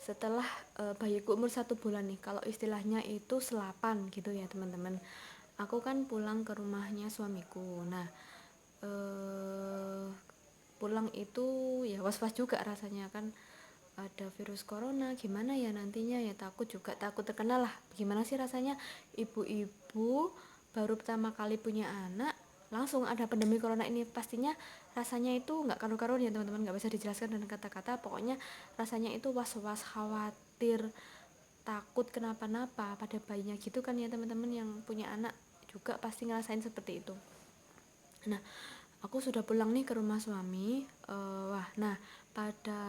setelah bayiku umur 1 bulan nih, kalau istilahnya itu selapan gitu ya teman-teman. Aku kan pulang ke rumahnya suamiku. Nah, pulang itu ya was-was juga rasanya kan, ada virus corona, gimana ya nantinya ya, takut juga, takut terkena lah. Gimana sih rasanya ibu-ibu baru pertama kali punya anak langsung ada pandemi corona ini, pastinya rasanya itu nggak karu-karuan ya teman-teman, nggak bisa dijelaskan dengan kata-kata. Pokoknya rasanya itu was-was, khawatir, takut kenapa-napa pada bayinya gitu kan ya teman-teman. Yang punya anak juga pasti ngerasain seperti itu. Nah, aku sudah pulang nih ke rumah suami. Nah, pada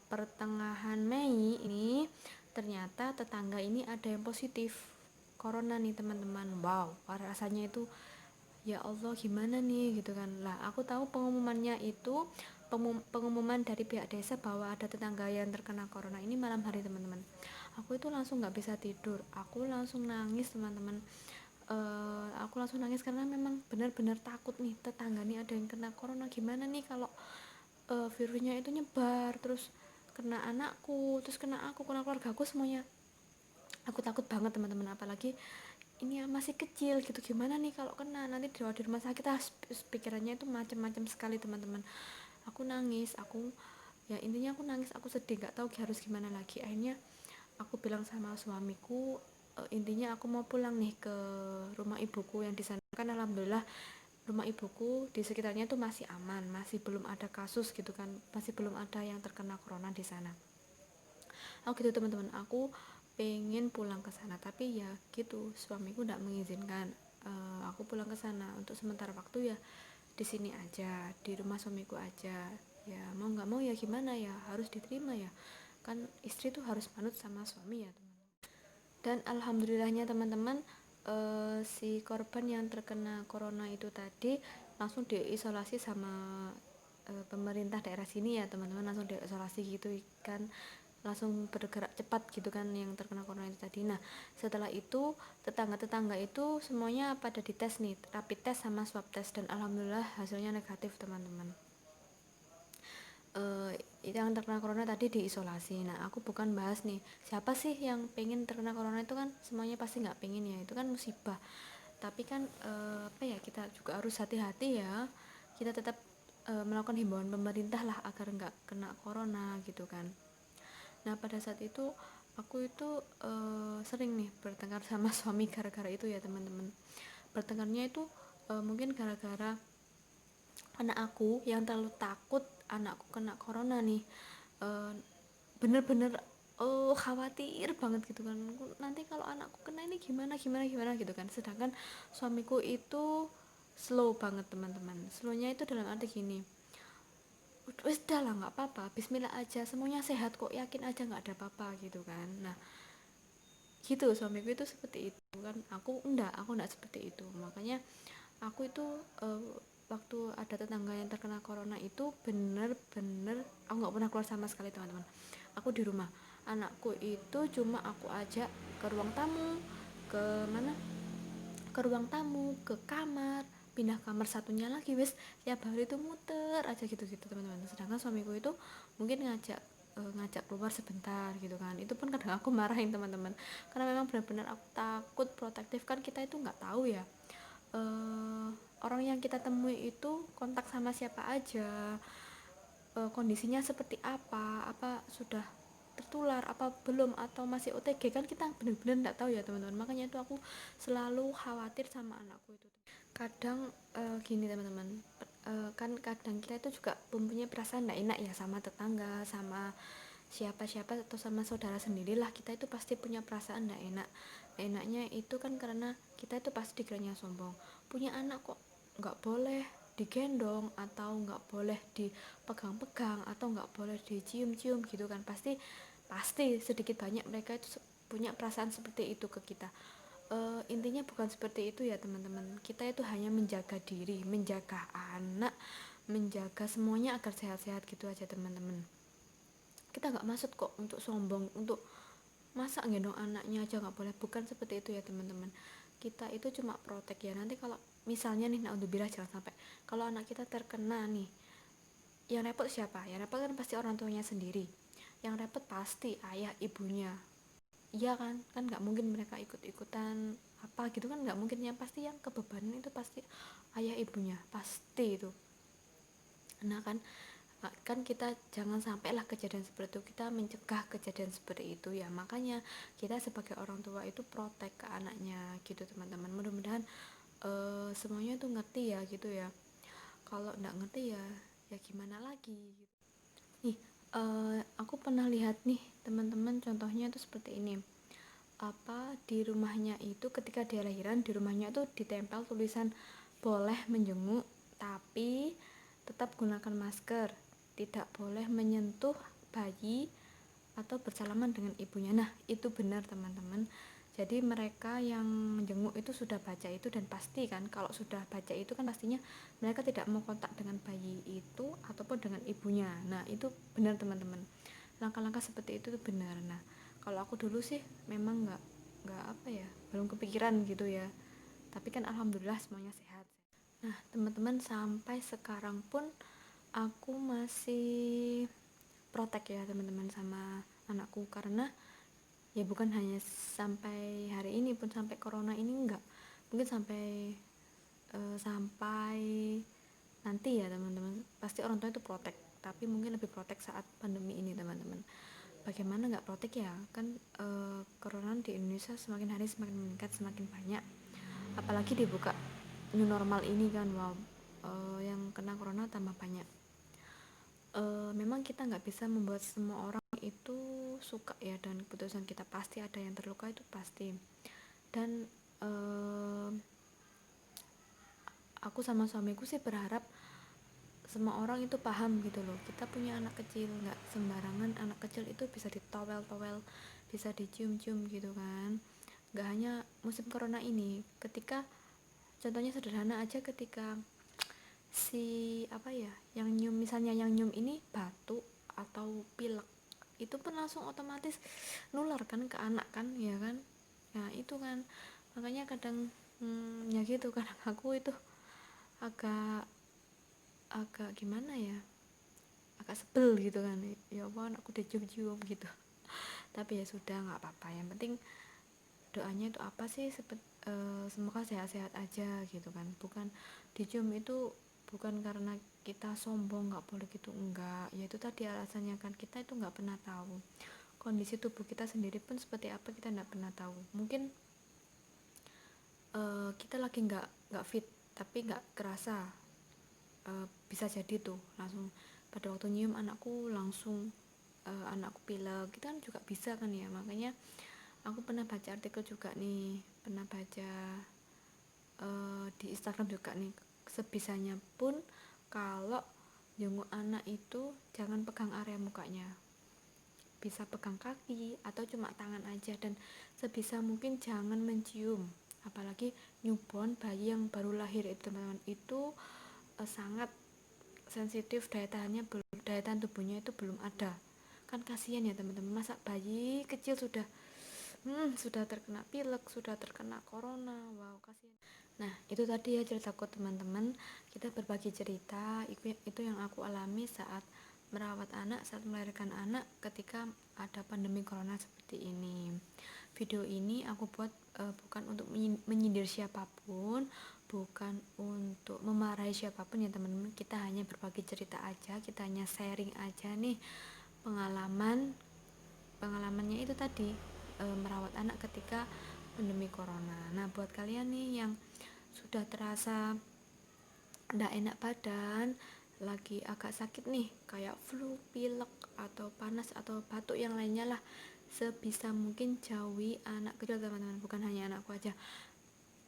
pertengahan Mei ini ternyata tetangga ini ada yang positif corona nih teman-teman. Wow, rasanya itu ya Allah gimana nih gitu kan. Lah, aku tahu pengumumannya itu pengumuman dari pihak desa bahwa ada tetangga yang terkena corona ini malam hari teman-teman. Aku itu langsung nggak bisa tidur, aku langsung nangis teman-teman. Aku langsung nangis karena memang benar-benar takut nih, tetangga nih ada yang kena corona, gimana nih kalau virusnya itu nyebar terus kena anakku, terus kena aku, kena keluargaku semuanya. Aku takut banget teman-teman, apalagi ini ya masih kecil gitu, gimana nih kalau kena nanti di rumah sakit. Pikirannya itu macam-macam sekali teman-teman. Aku nangis, ya intinya aku nangis, aku sedih, nggak tahu harus gimana lagi. Akhirnya aku bilang sama suamiku, intinya aku mau pulang nih ke rumah ibuku yang di sana kan. Alhamdulillah rumah ibuku di sekitarnya tuh masih aman, masih belum ada kasus gitu kan, masih belum ada yang terkena corona di sana. Gitu teman-teman, aku pengen pulang ke sana tapi ya gitu, suamiku tidak mengizinkan aku pulang ke sana untuk sementara waktu. Ya di sini aja, di rumah suamiku aja. Ya mau nggak mau ya gimana ya, harus diterima ya kan, istri tuh harus manut sama suami ya teman. Dan alhamdulillahnya teman-teman, si korban yang terkena corona itu tadi langsung diisolasi sama pemerintah daerah sini ya teman-teman, langsung diisolasi gitu kan, langsung bergerak cepat gitu kan yang terkena corona itu tadi. Nah, setelah itu tetangga-tetangga itu semuanya pada dites nih, rapid test sama swab test, dan alhamdulillah hasilnya negatif teman-teman. Yang terkena corona tadi diisolasi. Nah, aku bukan bahas nih siapa sih yang pengen terkena corona, itu kan semuanya pasti nggak pengen ya, itu kan musibah. Tapi kan apa ya, kita juga harus hati-hati ya, kita tetap melakukan himbauan pemerintah lah agar nggak kena corona gitu kan. Nah, pada saat itu aku itu sering nih bertengkar sama suami gara-gara itu ya teman-teman. Bertengkarnya itu mungkin gara-gara anak aku yang terlalu takut anakku kena corona nih. uh, Bener-bener khawatir banget gitu kan, nanti kalau anakku kena ini gimana gimana gimana gitu kan. Sedangkan suamiku itu slow banget teman-teman. Slownya itu dalam arti gini, wes dah lah nggak apa-apa, bismillah aja, semuanya sehat kok, yakin aja nggak ada apa-apa gitu kan. Nah gitu, suamiku itu seperti itu kan. Aku enggak seperti itu. Makanya aku itu waktu ada tetangga yang terkena corona itu bener-bener aku nggak pernah keluar sama sekali teman-teman. Aku di rumah, anakku itu cuma aku ajak ke ruang tamu, ke mana, ke ruang tamu, ke kamar, pindah kamar satunya lagi, wes tiap hari itu muter aja gitu-gitu teman-teman. Sedangkan suamiku itu mungkin ngajak keluar sebentar gitu kan, itu pun kadang aku marahin teman-teman, karena memang benar-benar aku takut protektif kan. Kita itu nggak tahu ya orang yang kita temui itu kontak sama siapa aja, kondisinya seperti apa sudah tertular apa belum, atau masih OTG kan, kita benar-benar nggak tahu ya teman-teman. Makanya itu aku selalu khawatir sama anakku itu. Kadang gini teman-teman, kan kadang kita itu juga mempunyai perasaan nggak enak ya sama tetangga, sama siapa-siapa, atau sama saudara sendirilah. Kita itu pasti punya perasaan nggak enak. Enaknya itu kan karena kita itu pasti dikiranya sombong, punya anak kok nggak boleh digendong, atau nggak boleh dipegang-pegang, atau nggak boleh dicium-cium gitu kan. Pasti pasti sedikit banyak mereka itu punya perasaan seperti itu ke kita. Intinya bukan seperti itu ya teman-teman. Kita itu hanya menjaga diri, menjaga anak, menjaga semuanya agar sehat-sehat gitu aja teman-teman. Kita nggak maksud kok untuk sombong, untuk masa gendong anaknya aja nggak boleh, bukan seperti itu ya teman-teman. Kita itu cuma protek ya, nanti kalau misalnya nih, naudzubillah, jangan sampai kalau anak kita terkena nih, yang repot siapa? Yang repot kan pasti orang tuanya sendiri. yang repot pasti ayah ibunya. Iya kan nggak mungkin mereka ikut-ikutan apa gitu kan, nggak mungkin. Yang pasti yang kebebanan itu pasti ayah ibunya, pasti itu. Nah kan kita jangan sampailah kejadian seperti itu, kita mencegah kejadian seperti itu ya. Makanya kita sebagai orang tua itu protek ke anaknya gitu teman-teman. Mudah-mudahan semuanya tuh ngerti ya gitu ya. Kalau nggak ngerti ya gimana lagi gitu. Nih aku pernah lihat nih teman-teman, contohnya itu seperti ini. Apa di rumahnya itu ketika dia lahiran, di rumahnya itu ditempel tulisan boleh menjenguk tapi tetap gunakan masker, tidak boleh menyentuh bayi atau bersalaman dengan ibunya. Nah itu benar teman-teman. Jadi mereka yang menjenguk itu sudah baca itu, dan pasti kan kalau sudah baca itu kan pastinya mereka tidak mau kontak dengan bayi itu ataupun dengan ibunya. Nah itu benar teman-teman, langkah-langkah seperti itu tuh benar. Nah kalau aku dulu sih memang nggak apa ya, belum kepikiran gitu ya, tapi kan alhamdulillah semuanya sehat. Nah teman-teman, sampai sekarang pun aku masih protek ya teman-teman sama anakku, karena ya bukan hanya sampai hari ini pun, sampai corona ini enggak, mungkin sampai nanti ya teman-teman, pasti orang tua itu protek, tapi mungkin lebih protek saat pandemi ini teman-teman. Bagaimana nggak protek ya kan, corona di Indonesia semakin hari semakin meningkat, semakin banyak, apalagi dibuka new normal ini kan. Wow, yang kena corona tambah banyak. Memang kita nggak bisa membuat semua orang itu suka ya, dan keputusan kita pasti ada yang terluka, itu pasti. Dan aku sama suamiku sih berharap semua orang itu paham gitu loh, kita punya anak kecil, nggak sembarangan anak kecil itu bisa ditowel-towel, bisa dicium-cium gitu kan. Nggak hanya musim corona ini, ketika contohnya sederhana aja, ketika si apa ya, yang nyium, misalnya yang nyium ini batuk atau pilek, itu pun langsung otomatis nular kan ke anak kan, ya kan. Nah itu kan makanya kadang ya gitu, kadang aku itu agak agak gimana ya, agak sebel gitu kan, ya Allah anakku dicium-cium gitu. Tapi ya sudah, nggak apa-apa, yang penting doanya itu apa sih, semoga sehat-sehat aja gitu kan. Bukan dicium itu bukan karena kita sombong, nggak boleh gitu, enggak ya, itu tadi alasannya kan, kita itu nggak pernah tahu kondisi tubuh kita sendiri pun seperti apa, kita nggak pernah tahu. Mungkin kita lagi nggak fit tapi nggak kerasa, bisa jadi tuh langsung pada waktu nyium anakku langsung anakku pilek, kita kan juga bisa kan ya. Makanya aku pernah baca artikel juga nih, pernah baca di Instagram juga nih, sebisanya pun kalau jenguk anak itu jangan pegang area mukanya, bisa pegang kaki atau cuma tangan aja, dan sebisa mungkin jangan mencium, apalagi newborn, bayi yang baru lahir itu teman-teman, itu sangat sensitif, daya tahan tubuhnya itu belum ada kan. Kasihan ya teman-teman, masa bayi kecil sudah terkena pilek, sudah terkena corona, wow kasihan. Nah itu tadi ya ceritaku teman-teman, kita berbagi cerita, itu yang aku alami saat merawat anak, saat melahirkan anak ketika ada pandemi corona seperti ini. Video ini aku buat bukan untuk menyindir siapapun, bukan untuk memarahi siapapun ya teman-teman, kita hanya berbagi cerita aja, kita hanya sharing aja nih pengalamannya itu tadi, merawat anak ketika pandemi corona. Nah buat kalian nih yang sudah terasa nggak enak badan, lagi agak sakit nih kayak flu, pilek atau panas atau batuk yang lainnya lah, sebisa mungkin jauhi anak kecil teman-teman, bukan hanya anakku aja,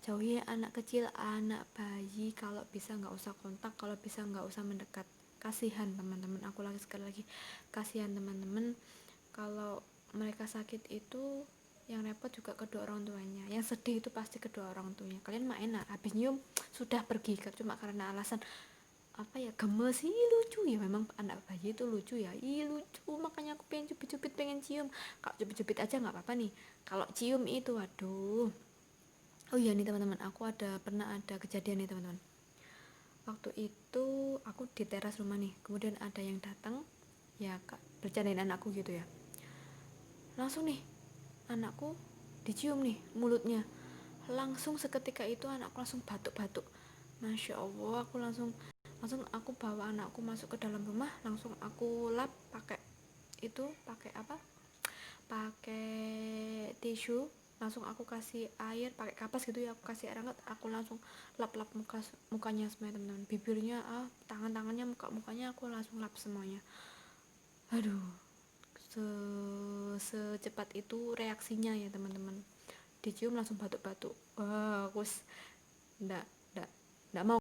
jauhi anak kecil, anak bayi, kalau bisa nggak usah kontak, kalau bisa nggak usah mendekat. Kasihan teman-teman, aku lagi sekali lagi kasihan teman-teman, kalau mereka sakit itu yang repot juga kedua orang tuanya, yang sedih itu pasti kedua orang tuanya. Kalian mah enak, habis nyium sudah pergi cuma karena alasan apa ya, gemes. Ih lucu ya, memang anak bayi itu lucu ya, ih lucu, makanya aku pengen cubit-cubit, pengen cium. Kalau cubit-cubit aja nggak apa-apa nih, kalau cium itu aduh. Oh iya nih teman-teman, aku pernah ada kejadian nih teman-teman. Waktu itu aku di teras rumah nih, kemudian ada yang datang ya kak bercandain anakku gitu ya, langsung nih anakku dicium nih mulutnya, langsung seketika itu anakku langsung batuk-batuk. Masya Allah, aku langsung langsung aku bawa anakku masuk ke dalam rumah, langsung aku lap pakai itu, pakai apa, pakai tisu, langsung aku kasih air pakai kapas gitu ya, aku kasih air hangat, aku langsung lap-lap mukanya semuanya teman-teman, bibirnya, tangannya, mukanya aku langsung lap semuanya. Aduh, secepat itu reaksinya ya teman-teman, dicium langsung batuk-batuk. Wah, aku ndak ndak ndak mau